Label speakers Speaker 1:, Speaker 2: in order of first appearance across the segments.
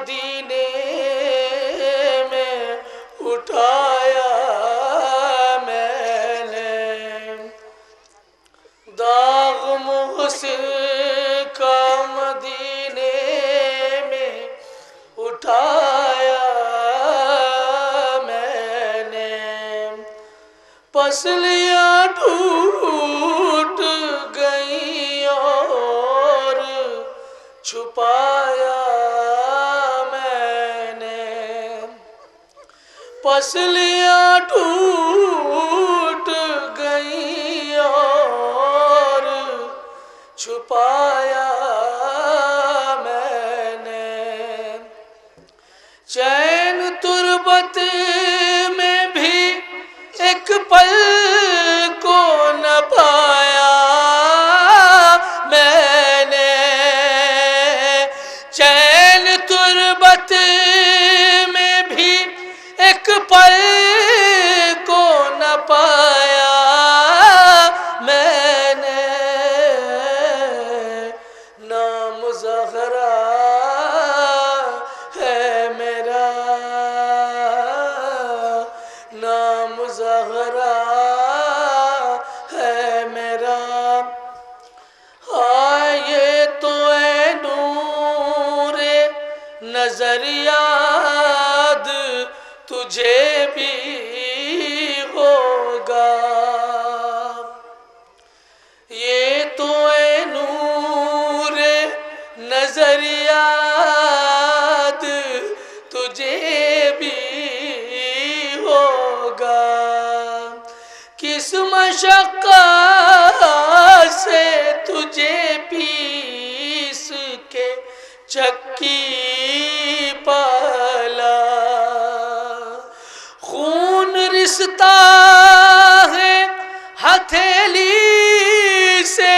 Speaker 1: مدینے میں اٹھایا میں نے، داغ محسن کا مدینے میں اٹھایا میں نے، پسلیاں ٹوٹ گئیں اور چھپایا میں نے، پسلیاں ٹوٹ گئیں اور چھپایا میں نے، چین تربت میں بھی ایک پل کو نہ پایا میں نے، چین تربت میں بھی ایک پل کو نہ پایا میں نے، نام زہرا ہے میرا، نام زہرا ہے میرا، یہ تو اے نور نظر یاد تجھے بھی ہوگا، یہ تو اے نور نظر یاد تجھے بھی ہوگا، کس مشقت سے تجھے پیس کے چکی پالا، خون رستا ہے ہتھیلی سے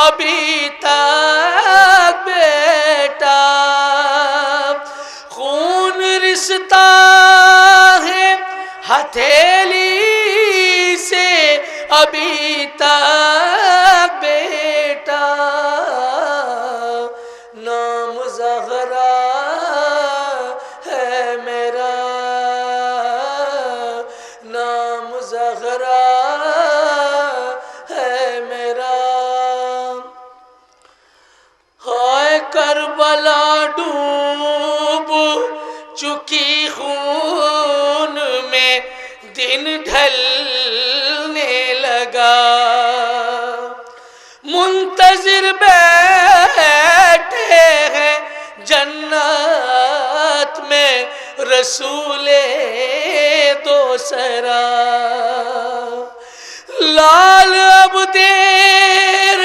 Speaker 1: ابھی تک بیٹا، خون رستا ہے ہتھیلی سے ابھی تک بیٹا، نام زہرا ہے میرا، نام زہرا ہے میرا، ہائے کربلا ڈوب چکی خون میں دن ڈھلنے لگا، منتظر بیٹھے ہیں جنت میں رسول دوسرا، لال اب دیر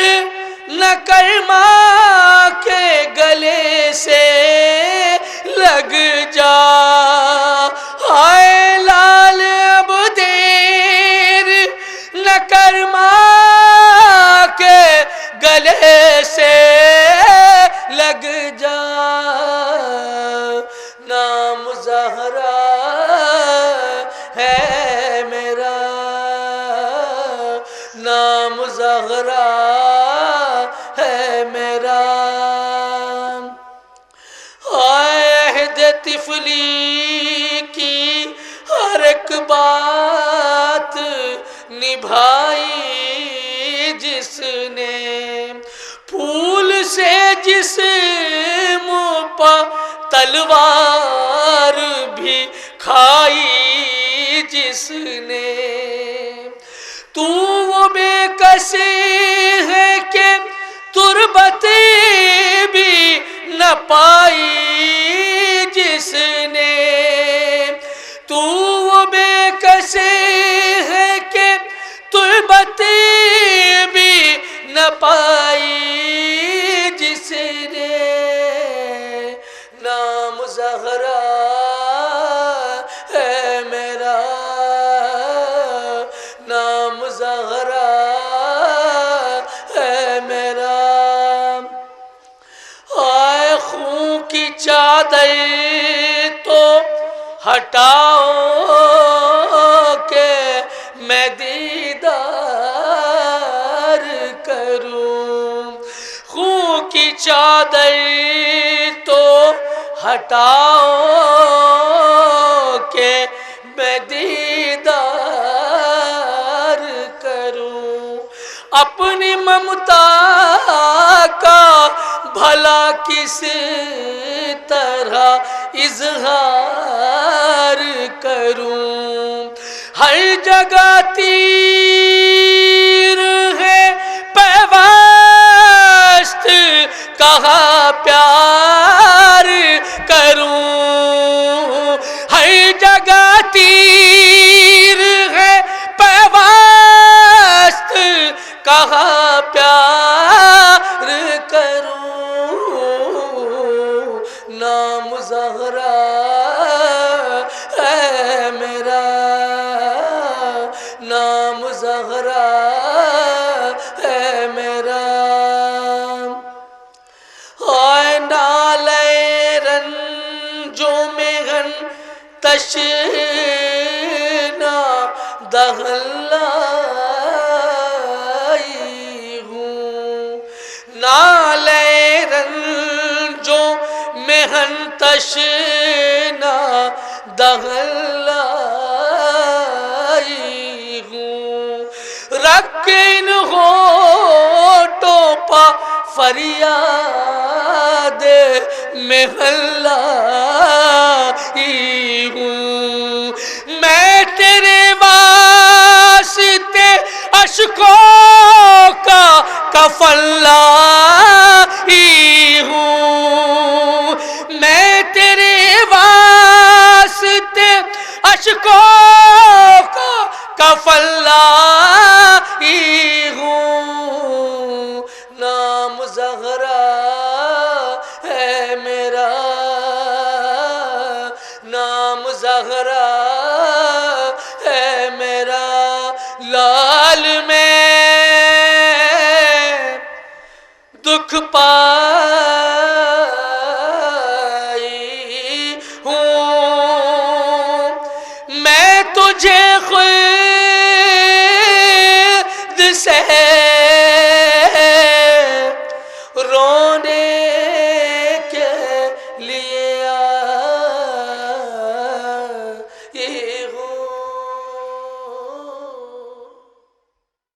Speaker 1: نہ کر ماں کے گلے سے لگ جا، ہائے لال اب دیر نہ کر ماں کے گلے سے لگ جا، نام زہرا ہے میرا، نام زہرا ہے میرا، عہد طفلی کی ہر ایک بات نبھائی جس نے، پھول سے جسم پہ تلوار بھی کھائی جس نے، تو وہ بے کسی ہے کہ تربت بھی نہ پائی جس نے، تو وہ بے کسی ہے کہ تربت بھی نہ پائی جس نے، نام زہرا ہے میرا، نام زہرا ہے میرا، آئے خون کی چادر تو ہٹاؤ کہ میں دیدار کروں، خون کی چادر تو ہٹاؤ کہ میں دیدار کروں، اپنی ممتا کا بھلا کس طرح اظہار کروں، ہر جگہ تیر ہے پیوست، کہاں پیار کروں، ہر جگہ تیر ہے پیوست، کہاں پیار کروں، نام زہرا ہے میرا، نام زہرا ہے میرا، ہائے نالے رنجو محن تشنا دہلائی ہوں، نالے رنجو محن تشنا دہلائی ہوں، رکھ ان ہونٹوں پا فریاد محلائی ہوں، میں تیرے واسطے اشکوں کا کفن لائی ہوں، میں تیرے واسطے اشکوں کا کفن لائی ہوں، نام زہرا ہے میرا، نام زہرا ہے میرا، لال میں دکھ پائی ہوں، میں تجھے خود سے